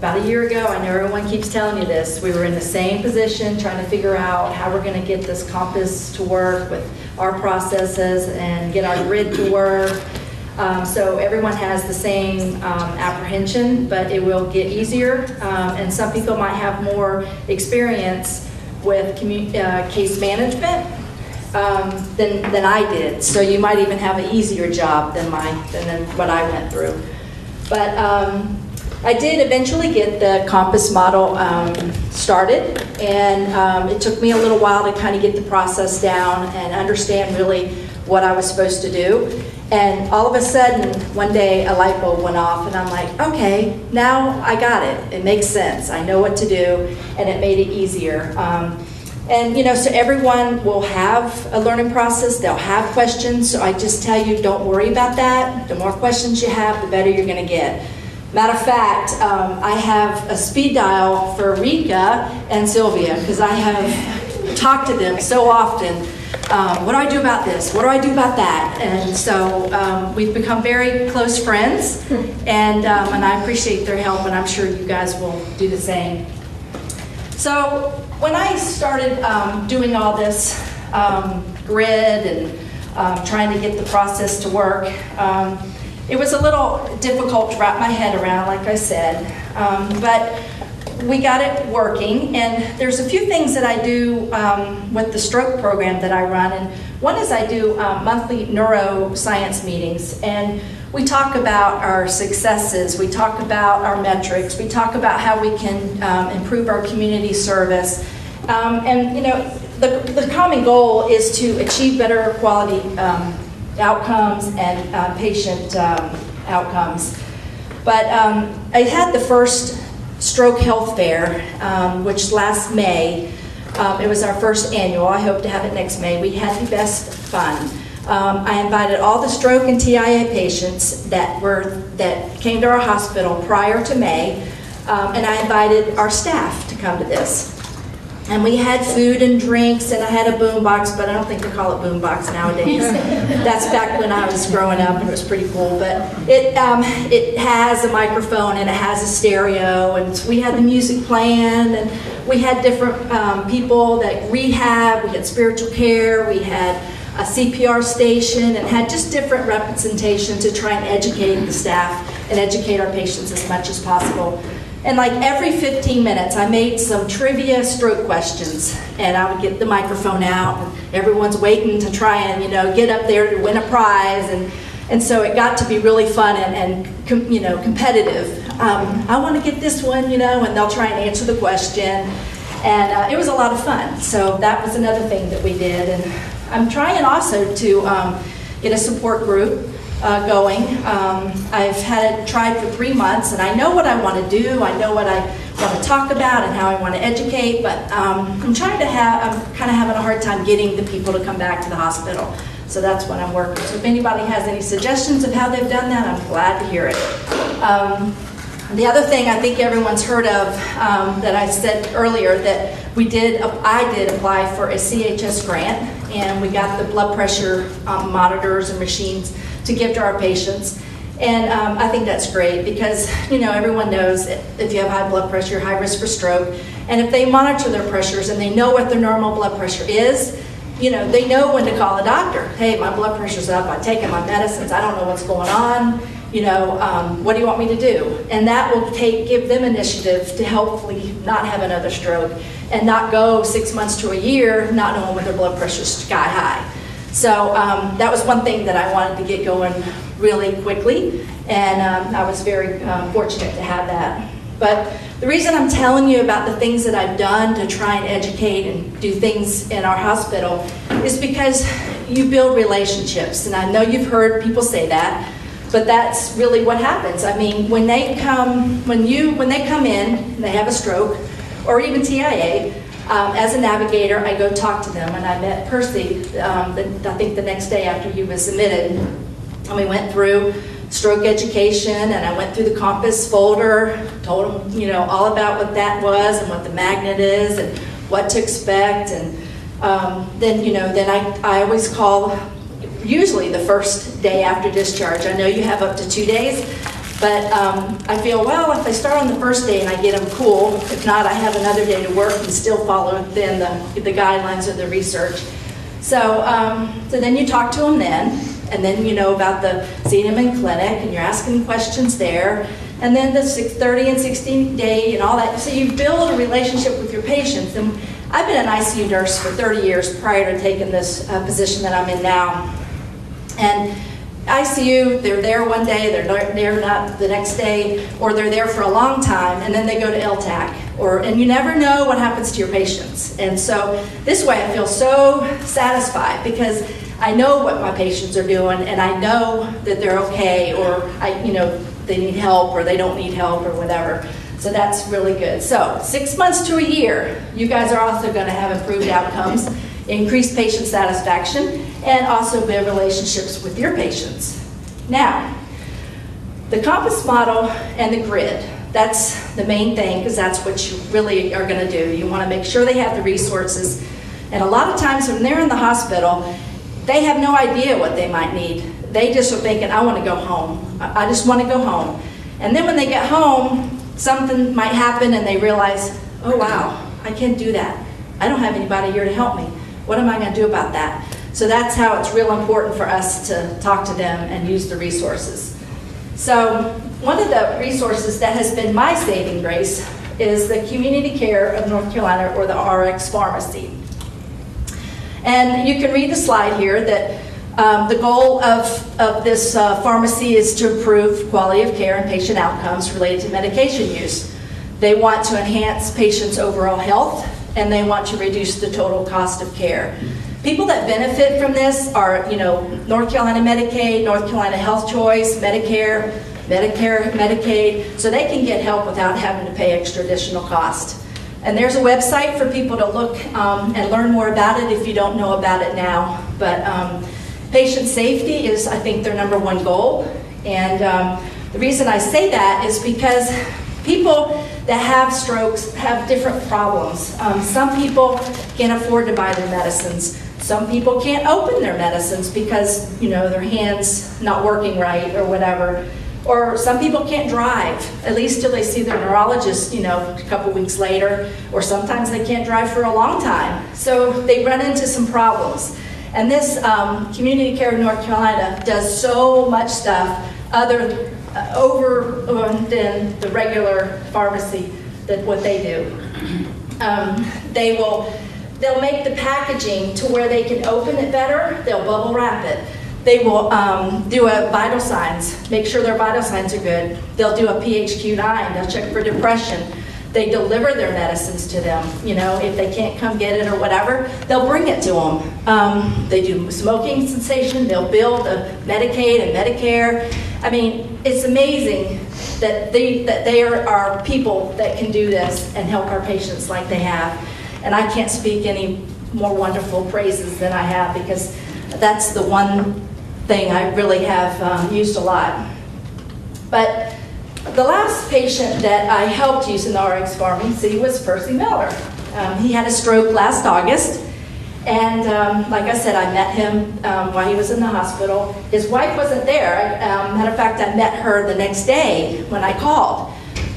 about a year ago, I know everyone keeps telling you this, we were in the same position trying to figure out how we're going to get this compass to work with our processes and get our grid to work. So everyone has the same apprehension, but it will get easier. And some people might have more experience with case management than I did. So you might even have an easier job than what I went through. But I did eventually get the compass model started, and it took me a little while to kind of get the process down and understand really what I was supposed to do. And all of a sudden, one day, a light bulb went off, and I'm like, okay, now I got it. It makes sense. I know what to do, and it made it easier. And, you know, so everyone will have a learning process. They'll have questions. So I just tell you, don't worry about that. The more questions you have, the better you're going to get. Matter of fact, I have a speed dial for Rika and Sylvia, because I have talked to them so often. What do I do about this? What do I do about that? And so we've become very close friends, and I appreciate their help, and I'm sure you guys will do the same. So when I started doing all this grid and trying to get the process to work, it was a little difficult to wrap my head around, like I said, but we got it working. And there's a few things that I do with the stroke program that I run, and one is I do monthly neuroscience meetings, and we talk about our successes, we talk about our metrics, we talk about how we can improve our community service, and you know, the common goal is to achieve better quality outcomes and patient outcomes. But I had the first Stroke Health Fair, which last May, it was our first annual. I hope to have it next May. We had the best fun. I invited all the stroke and TIA patients that came to our hospital prior to May, and I invited our staff to come to this. And we had food and drinks, and I had a boom box, but I don't think they call it boom box nowadays. That's back when I was growing up, and it was pretty cool. But it has a microphone, and it has a stereo, and we had the music playing, and we had different people that rehab, we had spiritual care, we had a CPR station, and had just different representation to try and educate the staff and educate our patients as much as possible. And like every 15 minutes, I made some trivia stroke questions, and I would get the microphone out, and everyone's waiting to try and, you know, get up there to win a prize, and so it got to be really fun and you know, competitive. I want to get this one, you know, and they'll try and answer the question, and it was a lot of fun. So that was another thing that we did, and I'm trying also to get a support group going. I've had it tried for 3 months, and I know what I want to do. I know what I want to talk about and how I want to educate, but I'm kind of having a hard time getting the people to come back to the hospital. So that's what I'm working. So if anybody has any suggestions of how they've done that, I'm glad to hear it. The other thing I think everyone's heard of that I said earlier, that I did apply for a CHS grant, and we got the blood pressure monitors and machines to give to our patients. And I think that's great, because, you know, everyone knows that if you have high blood pressure, you're high risk for stroke. And if they monitor their pressures and they know what their normal blood pressure is, you know, they know when to call the doctor. Hey, my blood pressure's up, I'm taking my medicines, I don't know what's going on, you know, what do you want me to do? And that will give them initiative to hopefully not have another stroke and not go 6 months to a year not knowing when their blood pressure's sky high. So that was one thing that I wanted to get going really quickly, and I was very fortunate to have that. But the reason I'm telling you about the things that I've done to try and educate and do things in our hospital is because you build relationships, and I know you've heard people say that, but that's really what happens. I mean, when they come in and they have a stroke, or even TIA, as a navigator, I go talk to them, and I met Percy, I think the next day after he was admitted, and we went through stroke education, and I went through the compass folder, told him, you know, all about what that was and what the magnet is and what to expect, and then I always call usually the first day after discharge. I know you have up to 2 days, But I feel, well, if I start on the first day and I get them, cool. If not, I have another day to work and still follow within the guidelines of the research. So, so then you talk to them then, and then you know about the seeing them in clinic, and you're asking questions there, and then the 30 and 60 day and all that. So you build a relationship with your patients. And I've been an ICU nurse for 30 years prior to taking this position that I'm in now. And ICU, they're there one day, they're not the next day, or they're there for a long time, and then they go to LTAC. And you never know what happens to your patients. And so this way I feel so satisfied because I know what my patients are doing, and I know that they're okay, or they need help, or they don't need help, or whatever. So that's really good. So 6 months to a year, you guys are also going to have improved outcomes, increased patient satisfaction, and also build relationships with your patients. Now, the COMPASS model and the grid, that's the main thing, because that's what you really are going to do. You want to make sure they have the resources. And a lot of times when they're in the hospital, they have no idea what they might need. They just are thinking, I want to go home. I just want to go home. And then when they get home, something might happen and they realize, oh wow, I can't do that. I don't have anybody here to help me. What am I going to do about that? So that's how it's real important for us to talk to them and use the resources. So one of the resources that has been my saving grace is the Community Care of North Carolina, or the RX Pharmacy. And you can read the slide here that the goal of this pharmacy is to improve quality of care and patient outcomes related to medication use. They want to enhance patients' overall health, and they want to reduce the total cost of care. People that benefit from this are, North Carolina Medicaid, North Carolina Health Choice, Medicare, Medicaid, so they can get help without having to pay extra additional cost. And there's a website for people to look and learn more about it if you don't know about it now. But patient safety is, I think, their #1 goal. And the reason I say that is because people that have strokes have different problems. Some people can't afford to buy their medicines. Some people can't open their medicines because, their hand's not working right or whatever. Or some people can't drive, at least till they see their neurologist, a couple weeks later. Or sometimes they can't drive for a long time. So they run into some problems. And this Community Care of North Carolina does so much stuff over than the regular pharmacy, that what they do. They'll make the packaging to where they can open it better. They'll bubble wrap it. They will do a vital signs, make sure their vital signs are good. They'll do a PHQ-9, they'll check for depression. They deliver their medicines to them. If they can't come get it or whatever, they'll bring it to them. They do smoking cessation, they'll build a Medicaid and Medicare. I mean, it's amazing that they are people that can do this and help our patients like they have. And I can't speak any more wonderful praises than I have, because that's the one thing I really have used a lot. But the last patient that I helped use in the RX Pharmacy was Percy Miller. He had a stroke last August, and like I said, I met him while he was in the hospital. His wife wasn't there. Matter of fact, I met her the next day when I called.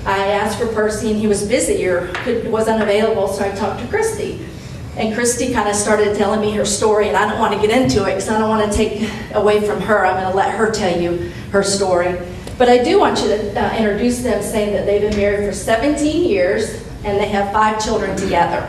I asked for Percy, and he was busy or was unavailable, so I talked to Christy. And Christy kind of started telling me her story, and I don't want to get into it because I don't want to take away from her. I'm going to let her tell you her story. But I do want you to introduce them, saying that they've been married for 17 years, and they have 5 children together.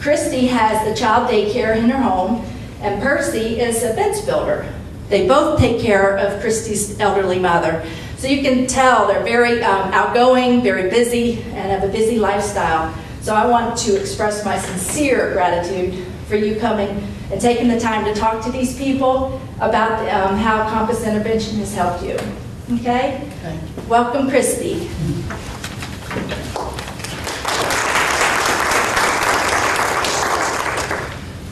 Christy has the child daycare in her home, and Percy is a fence builder. They both take care of Christy's elderly mother. So you can tell they're very outgoing, very busy, and have a busy lifestyle. So I want to express my sincere gratitude for you coming and taking the time to talk to these people about how COMPASS Intervention has helped you. Okay? Thank you. Welcome, Christy.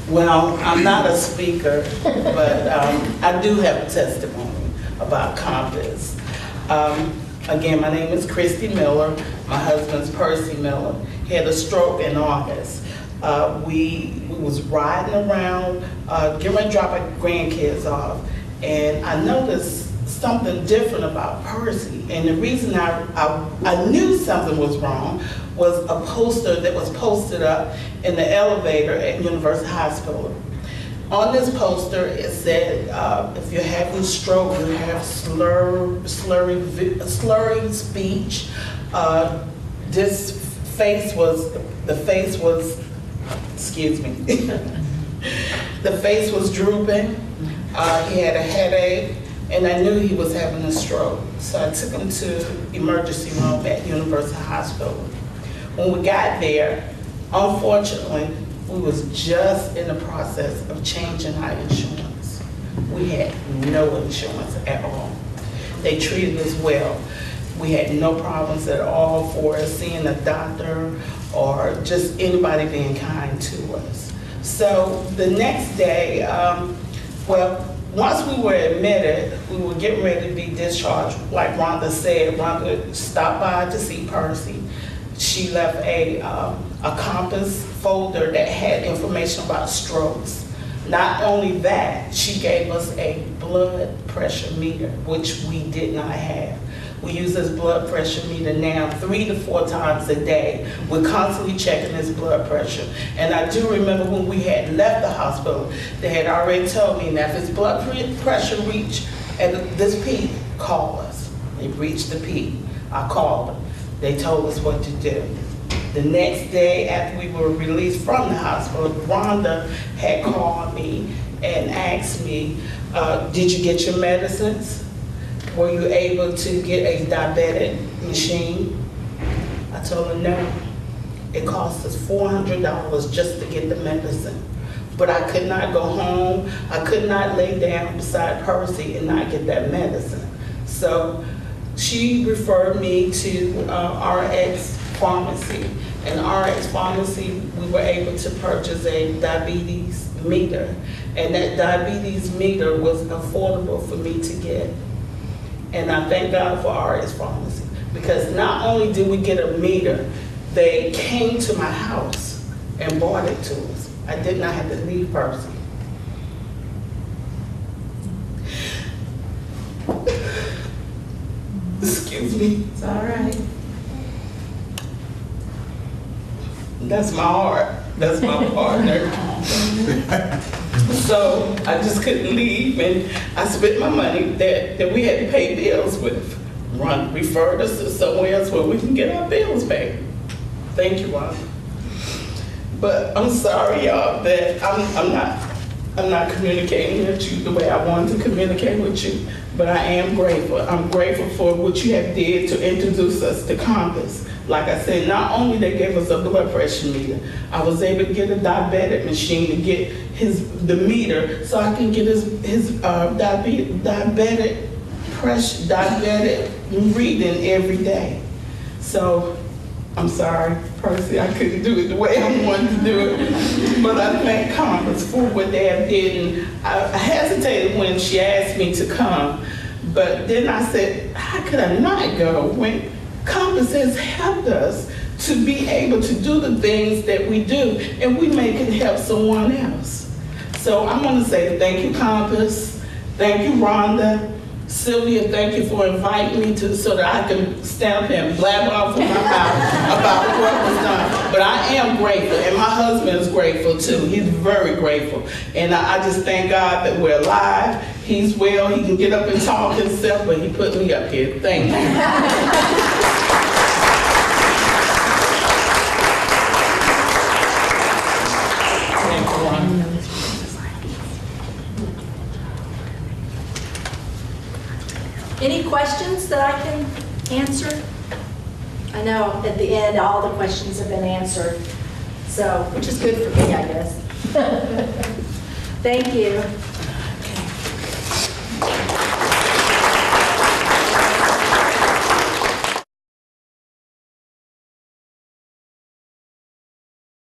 Well, I'm not a speaker, but I do have a testimony about COMPASS. Again, my name is Christy Miller. My husband's Percy Miller. He had a stroke in August. We was riding around, getting ready to drop our grandkids off, and I noticed something different about Percy. And the reason I knew something was wrong was a poster that was posted up in the elevator at University Hospital. On this poster, it said, if you're having a stroke, you have slurring speech. The face was, excuse me, the face was drooping. He had a headache, and I knew he was having a stroke. So I took him to emergency room at University Hospital. When we got there, unfortunately, we was just in the process of changing our insurance. We had no insurance at all. They treated us well. We had no problems at all for us seeing a doctor or just anybody being kind to us. So the next day, once we were admitted, we were getting ready to be discharged. Like Rhonda said, Rhonda stopped by to see Percy. She left a compass folder that had information about strokes. Not only that, she gave us a blood pressure meter, which we did not have. We use this blood pressure meter now 3 to 4 times a day. We're constantly checking his blood pressure. And I do remember when we had left the hospital, they had already told me that if his blood pressure reached at this peak, call us. It reached the peak. I called them. They told us what to do. The next day after we were released from the hospital, Rhonda had called me and asked me, did you get your medicines? Were you able to get a diabetic machine? I told her no. It cost us $400 just to get the medicine. But I could not go home. I could not lay down beside Percy and not get that medicine. So she referred me to RX Pharmacy. In RX Pharmacy, we were able to purchase a diabetes meter. And that diabetes meter was affordable for me to get. And I thank God for RX Pharmacy, because not only did we get a meter, they came to my house and brought it to us. I did not have to leave Percy. Excuse me. It's all right. That's my heart. That's my partner. So I just couldn't leave, and I spent my money that we had to pay bills with. Ron referred us to somewhere else where we can get our bills paid. Thank you, Ron. But I'm sorry, y'all, that I'm not communicating with you the way I wanted to communicate with you. But I am grateful. I'm grateful for what you have did to introduce us to Compass. Like I said, not only they gave us a blood pressure meter, I was able to get a diabetic machine to get the meter so I can get his diabetic reading every day. So I'm sorry, Percy, I couldn't do it the way I wanted to do it. But I thank Compass for what they have did. And I hesitated when she asked me to come, but then I said, how could I not go when Compass has helped us to be able to do the things that we do, and we may can help someone else. So I want to say thank you, Compass. Thank you, Rhonda. Sylvia, thank you for inviting me so that I can stand up here and blab off with my mouth about what was done. But I am grateful, and my husband is grateful too. He's very grateful. And I just thank God that we're alive. He's well, he can get up and talk himself, but he put me up here. Thank you. Any questions that I can answer? I know at the end, all the questions have been answered, so, which is good for me, I guess. Thank you.